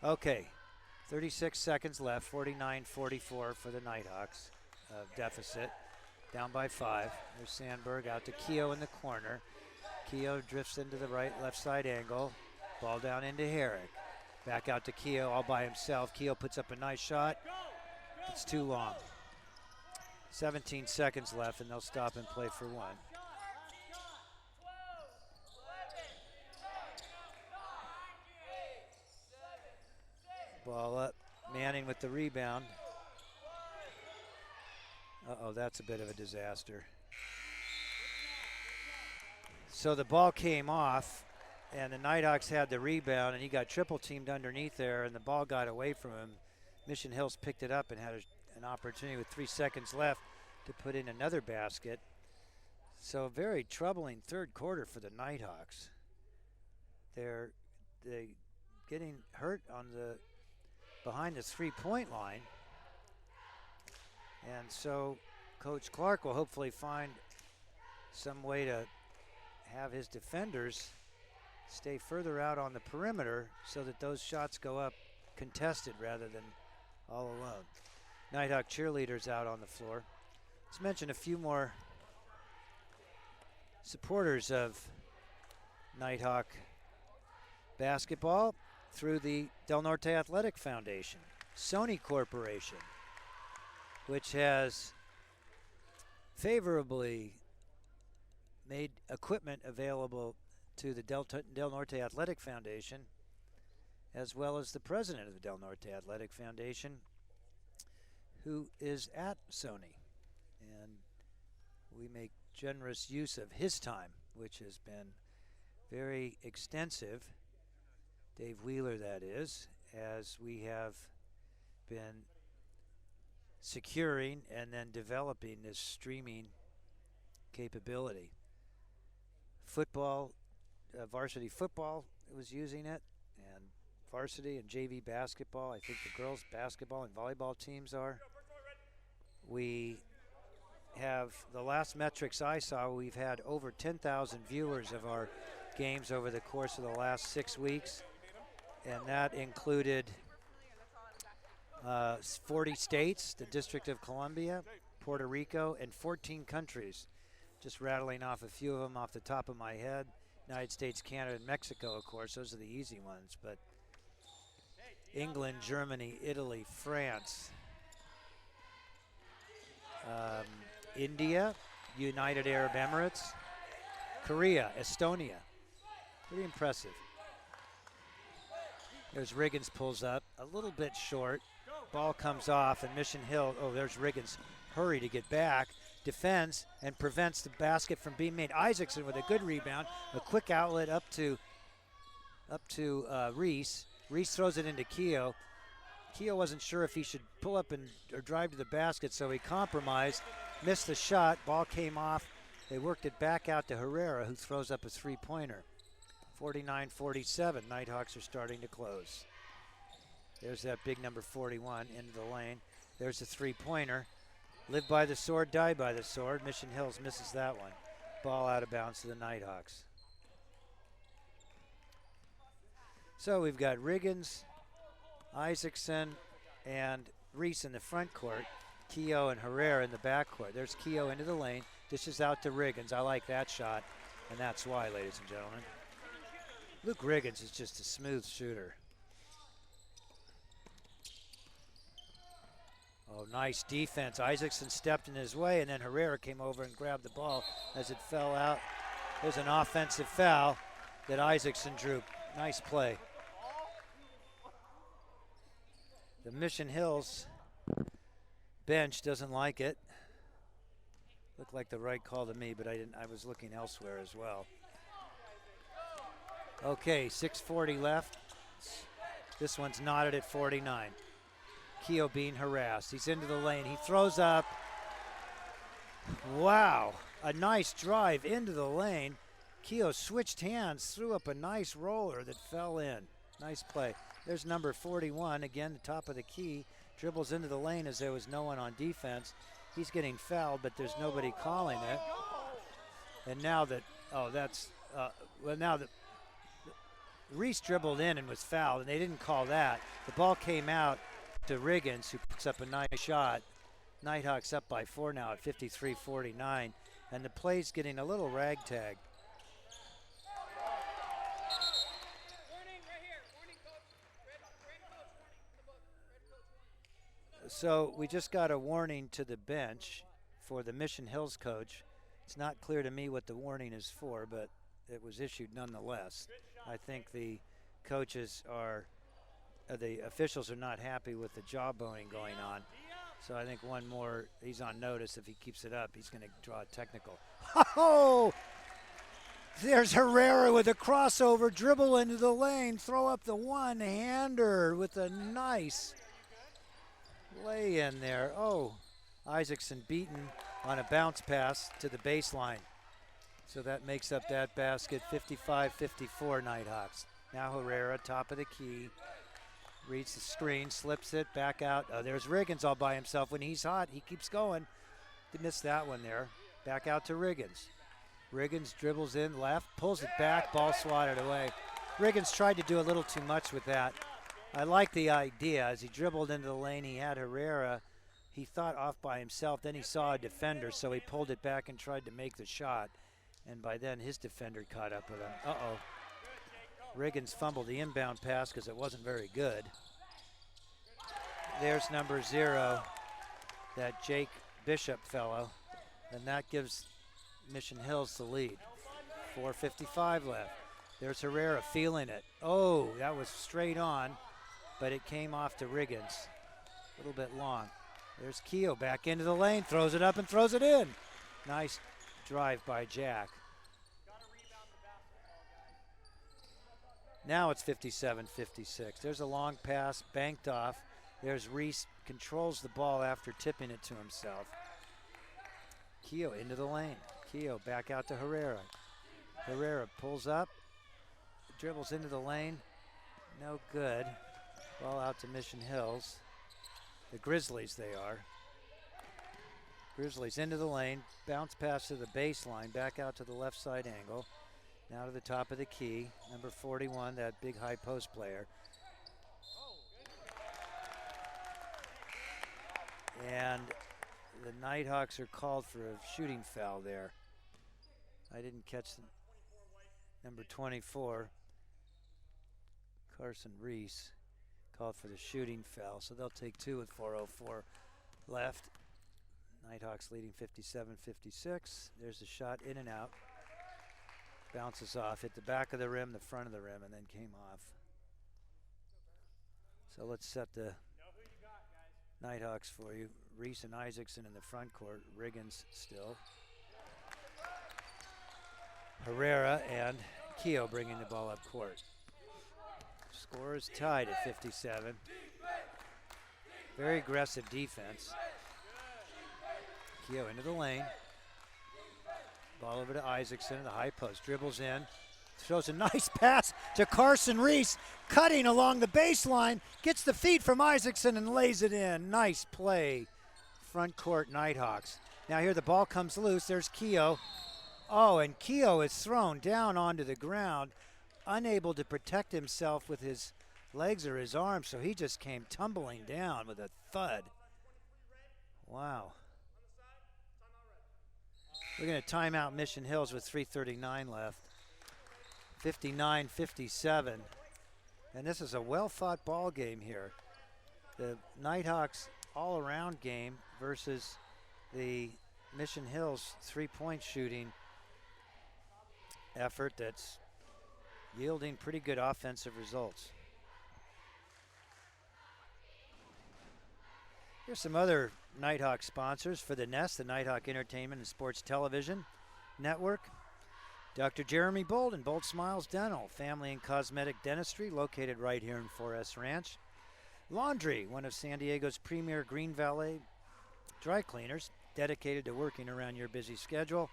S1: Okay, 36 seconds left, 49-44 for the Nighthawks deficit. Down by 5. There's Sandberg out to Keogh in the corner. Keogh drifts into the left side angle. Ball down into Herrick. Back out to Keogh all by himself. Keogh puts up a nice shot. It's too long. 17 seconds left, and they'll stop and play for 1. Ball up. Manning with the rebound. Uh-oh, that's a bit of a disaster. So the ball came off, and the Nighthawks had the rebound, and he got triple teamed underneath there, and the ball got away from him. Mission Hills picked it up and had an opportunity with 3 seconds left to put in another basket. So very troubling third quarter for the Nighthawks. They're getting hurt on behind the 3-point line. And so Coach Clark will hopefully find some way to have his defenders stay further out on the perimeter so that those shots go up contested rather than all alone. Nighthawk cheerleaders out on the floor. Let's mention a few more supporters of Nighthawk basketball through the Del Norte Athletic Foundation. Sony Corporation, which has favorably made equipment available to the Del Norte Athletic Foundation, as well as the president of the Del Norte Athletic Foundation, who is at Sony. And we make generous use of his time, which has been very extensive. Dave Wheeler, that is, as we have been securing and then developing this streaming capability. Football, varsity football was using it, and varsity and JV basketball. I think the girls basketball and volleyball teams are. We have, the last metrics I saw, we've had over 10,000 viewers of our games over the course of the last 6 weeks, and that included 40 states, the District of Columbia, Puerto Rico, and 14 countries. Just rattling off a few of them off the top of my head. United States, Canada, and Mexico, of course. Those are the easy ones. But England, Germany, Italy, France, India, United Arab Emirates, Korea, Estonia. Pretty impressive. There's Riggins, pulls up a little bit short. Ball comes off, and Mission Hill, oh, there's Riggins, hurry to get back, defends, and prevents the basket from being made. Isaacson with a good rebound, a quick outlet up to Reese. Reese throws it into Keogh. Keogh wasn't sure if he should pull up or drive to the basket, so he compromised, missed the shot, ball came off. They worked it back out to Herrera, who throws up a three-pointer. 49-47, Nighthawks are starting to close. There's that big number 41 into the lane. There's a three-pointer. Live by the sword, die by the sword. Mission Hills misses that one. Ball out of bounds to the Nighthawks. So we've got Riggins, Isaacson, and Reese in the front court. Keogh and Herrera in the back court. There's Keogh into the lane. Dishes out to Riggins. I like that shot, and that's why, ladies and gentlemen. Luke Riggins is just a smooth shooter. Oh, nice defense. Isaacson stepped in his way, and then Herrera came over and grabbed the ball as it fell out. There's an offensive foul that Isaacson drew. Nice play. The Mission Hills bench doesn't like it. Looked like the right call to me, but I was looking elsewhere as well. Okay, 6:40 left. This one's knotted at 49. Keogh being harassed. He's into the lane. He throws up. Wow, a nice drive into the lane. Keogh switched hands, threw up a nice roller that fell in. Nice play. There's number 41, again, the top of the key, dribbles into the lane as there was no one on defense. He's getting fouled, but there's nobody calling it. And now that, now that Reese dribbled in and was fouled, and they didn't call that. The ball came out to Riggins, who picks up a nice shot. Nighthawks up by 4 now at 53-49, and the play's getting a little ragtag. So we just got a warning to the bench for the Mission Hills coach. It's not clear to me what the warning is for, but it was issued nonetheless. I think the coaches are, the officials are not happy with the jawboning going on. So I think one more, he's on notice. If he keeps it up, he's going to draw a technical. Oh! There's Herrera with a crossover, dribble into the lane, throw up the one-hander with a nice lay in there. Oh, Isaacson beaten on a bounce pass to the baseline. So that makes up that basket, 55-54 Nighthawks. Now Herrera, top of the key, reads the screen, slips it, back out. Oh, there's Riggins all by himself. When he's hot, he keeps going. He missed that one there. Back out to Riggins. Riggins dribbles in left, pulls it back, ball swatted away. Riggins tried to do a little too much with that. I like the idea. As he dribbled into the lane, he had Herrera. He thought off by himself, then he saw a defender, so he pulled it back and tried to make the shot. And by then, his defender caught up with him. Uh-oh. Riggins fumbled the inbound pass because it wasn't very good. There's number 0, that Jake Bishop fellow, and that gives Mission Hills the lead. 4:55 left. There's Herrera feeling it. Oh, that was straight on, but it came off to Riggins. A little bit long. There's Keogh back into the lane, throws it up and throws it in. Nice drive by Jack. Now it's 57-56. There's a long pass, banked off. There's Reese, controls the ball after tipping it to himself. Keogh into the lane. Keogh back out to Herrera. Herrera pulls up, dribbles into the lane. No good. Ball out to Mission Hills. The Grizzlies they are. Grizzlies into the lane, bounce pass to the baseline, back out to the left side angle. Now to the top of the key, number 41, that big high post player. And the Nighthawks are called for a shooting foul there. I didn't catch the number 24, Carson Reese, called for the shooting foul. So they'll take 2 with 4:04 left. Nighthawks leading 57-56. There's the shot in and out. Bounces off, hit the back of the rim, the front of the rim, and then came off. So let's set the Nighthawks for you. Reese and Isaacson in the front court. Riggins still. Herrera and Keogh bringing the ball up court. Score is tied at 57. Very aggressive defense. Keogh into the lane. Ball over to Isaacson in the high post. Dribbles in. Throws a nice pass to Carson Reese. Cutting along the baseline. Gets the feed from Isaacson and lays it in. Nice play. Front court Nighthawks. Now here the ball comes loose. There's Keogh. Oh, and Keogh is thrown down onto the ground. Unable to protect himself with his legs or his arms. So he just came tumbling down with a thud. Wow. We're going to time out Mission Hills with 3:39 left. 59-57. And this is a well-fought ball game here. The Nighthawks all-around game versus the Mission Hills three-point shooting effort that's yielding pretty good offensive results. Here's some other Nighthawk sponsors for the Nest, the Nighthawk Entertainment and Sports Television Network. Dr. Jeremy Bolden, Bold Smiles Dental, family and cosmetic dentistry located right here in 4S Ranch. Laundry, one of San Diego's premier Green Valley dry cleaners, dedicated to working around your busy schedule.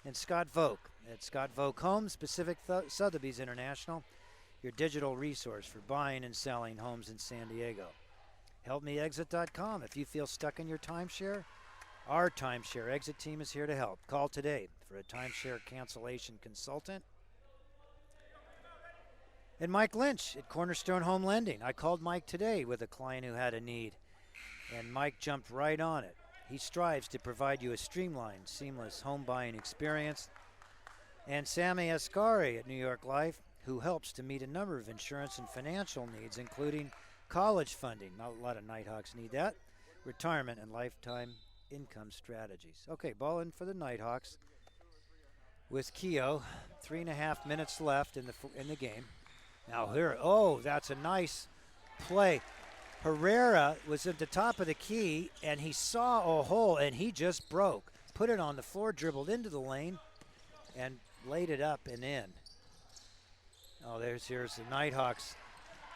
S1: And Scott Voke at Scott Voke Homes, Pacific Sotheby's International, your digital resource for buying and selling homes in San Diego. HelpMeExit.com. If you feel stuck in your timeshare, our timeshare exit team is here to help. Call today for a timeshare cancellation consultant. And Mike Lynch at Cornerstone Home Lending. I called Mike today with a client who had a need, and Mike jumped right on it. He strives to provide you a streamlined, seamless home buying experience. And Sammy Ascari at New York Life, who helps to meet a number of insurance and financial needs, including college funding. Not a lot of Nighthawks need that. Retirement and lifetime income strategies. Okay, ball in for the Nighthawks with Keogh. 3.5 minutes left in the game. Now here, oh, that's a nice play. Herrera was at the top of the key, and he saw a hole, and he just broke. Put it on the floor, dribbled into the lane, and laid it up and in. Oh, here's the Nighthawks.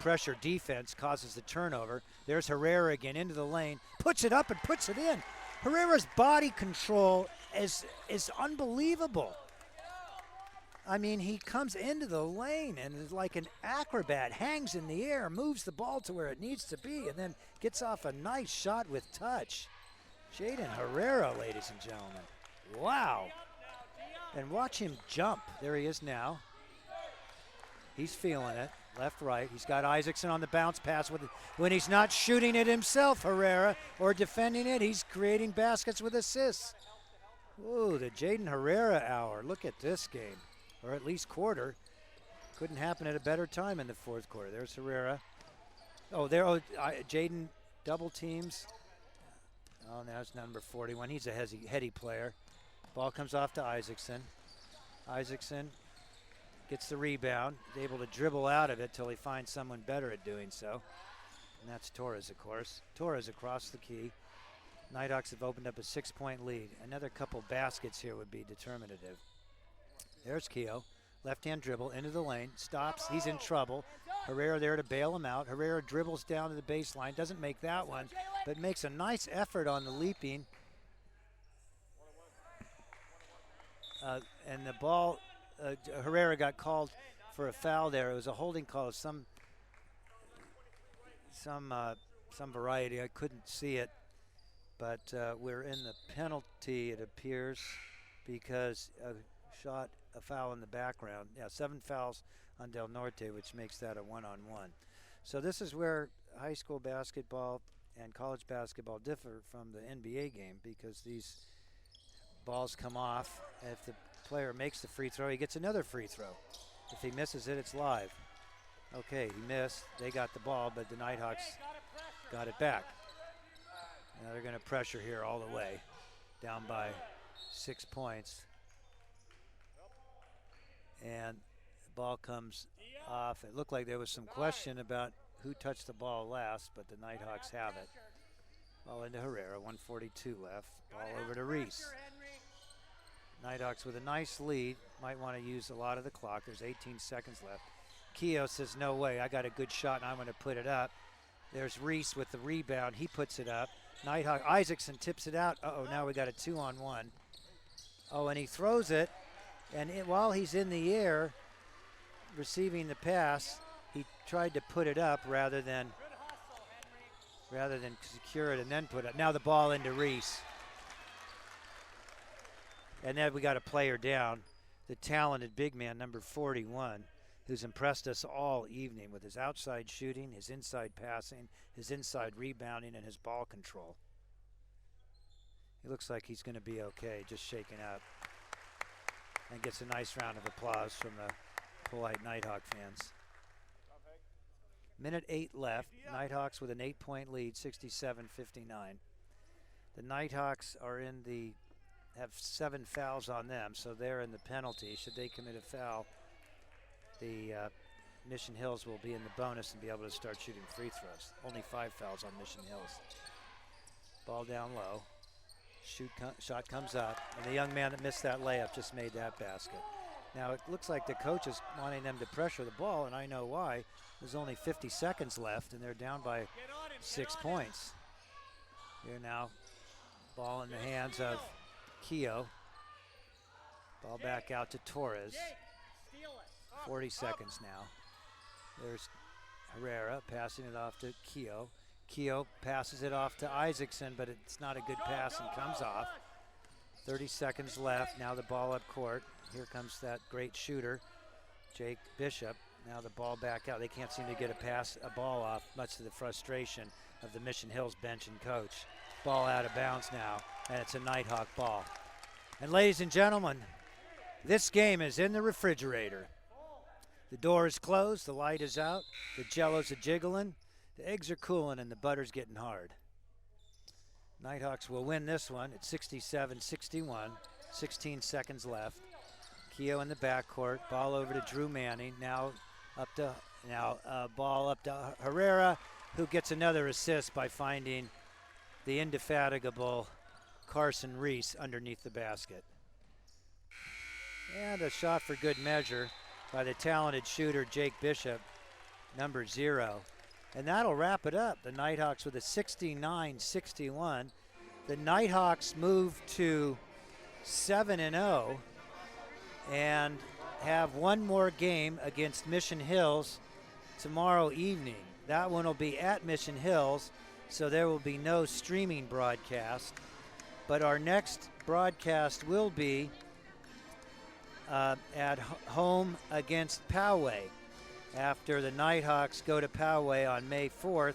S1: Pressure defense causes the turnover. There's Herrera again into the lane, puts it up and puts it in. Herrera's body control is unbelievable. I mean, he comes into the lane and is like an acrobat, hangs in the air, moves the ball to where it needs to be, and then gets off a nice shot with touch. Jaden Herrera, ladies and gentlemen. Wow. And watch him jump. There he is now. He's feeling it. Left, right. He's got Isaacson on the bounce pass. When he's not shooting it himself, Herrera, or defending it, he's creating baskets with assists. Ooh, the Jaden Herrera hour. Look at this game. Or at least quarter. Couldn't happen at a better time in the fourth quarter. There's Herrera. Oh, Jaden double teams. Oh, now it's number 41. He's a heady player. Ball comes off to Isaacson. Isaacson gets the rebound. He's able to dribble out of it till he finds someone better at doing so. And that's Torres, of course. Torres across the key. Nighthawks have opened up a 6-point lead. Another couple baskets here would be determinative. There's Keogh. Left-hand dribble into the lane. Stops. He's in trouble. Herrera there to bail him out. Herrera dribbles down to the baseline. Doesn't make that one, but makes a nice effort on the leaping. And the ball, Herrera got called for a foul there. It was a holding call of some variety. I couldn't see it, but we're in the penalty, it appears, because a foul in the background. Yeah, 7 fouls on Del Norte, which makes that a 1-on-1. So this is where high school basketball and college basketball differ from the NBA game, because these balls come off. If the player makes the free throw, he gets another free throw. If he misses it, it's live. Okay, he missed. They got the ball, but the Nighthawks got it back. Now they're going to pressure here all the way, down by 6 points. And the ball comes off. It looked like there was some question about who touched the ball last, but the Nighthawks have it. Ball into Herrera, 1:42 left. Ball over to Reese. Nighthawks with a nice lead. Might want to use a lot of the clock. There's 18 seconds left. Keogh says, no way, I got a good shot and I'm going to put it up. There's Reese with the rebound. He puts it up. Nighthawk, Isaacson tips it out. Uh-oh, now we got a 2-on-1. Oh, and he throws it. And while he's in the air receiving the pass, he tried to put it up rather than secure it and then put it. Now the ball into Reese. And then we got a player down, the talented big man, number 41, who's impressed us all evening with his outside shooting, his inside passing, his inside rebounding, and his ball control. He looks like he's going to be okay, just shaking up. And gets a nice round of applause from the polite Nighthawk fans. Minute 8 left. Nighthawks with an 8-point lead, 67-59. The Nighthawks have 7 fouls on them, so they're in the penalty. Should they commit a foul, the Mission Hills will be in the bonus and be able to start shooting free throws. Only 5 fouls on Mission Hills. Ball down low. Shot comes up, and the young man that missed that layup just made that basket. Now it looks like the coach is wanting them to pressure the ball, and I know why. There's only 50 seconds left, and they're down by 6 points. Here now, ball in the hands of Keogh. Ball back out to Torres. 40 seconds now. There's Herrera passing it off to Keogh. Keogh passes it off to Isaacson, but it's not a good pass and comes off. 30 seconds left. Now the ball up court. Here comes that great shooter, Jake Bishop. Now the ball back out. They can't seem to get a ball off, much to the frustration of the Mission Hills bench and coach. Ball out of bounds now, and it's a Nighthawk ball. And ladies and gentlemen, this game is in the refrigerator. The door is closed, the light is out, the jello's a-jiggling, the eggs are cooling, and the butter's getting hard. Nighthawks will win this one at 67-61, 16 seconds left. Keogh in the backcourt, ball over to Drew Manning, ball up to Herrera, who gets another assist by finding the indefatigable Carson Reese underneath the basket. And a shot for good measure by the talented shooter Jake Bishop, number 0. And that'll wrap it up. The Nighthawks with a 69-61. The Nighthawks move to 7-0 and have one more game against Mission Hills tomorrow evening. That one will be at Mission Hills, so there will be no streaming broadcast. But our next broadcast will be at home against Poway. After the Nighthawks go to Poway on May 4th,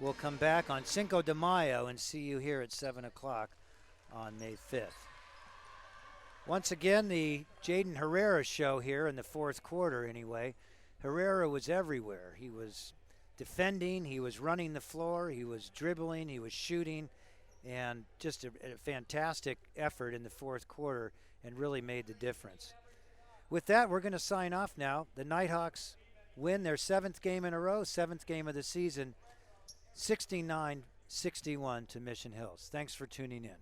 S1: we'll come back on Cinco de Mayo and see you here at 7 o'clock on May 5th. Once again, the Jaden Herrera show here in the fourth quarter anyway. Herrera was everywhere. He was defending, he was running the floor, he was dribbling, he was shooting, and just a fantastic effort in the fourth quarter and really made the difference. With that, we're going to sign off now. The Nighthawks win their 7th game in a row, 7th game of the season, 69-61 to Mission Hills. Thanks for tuning in.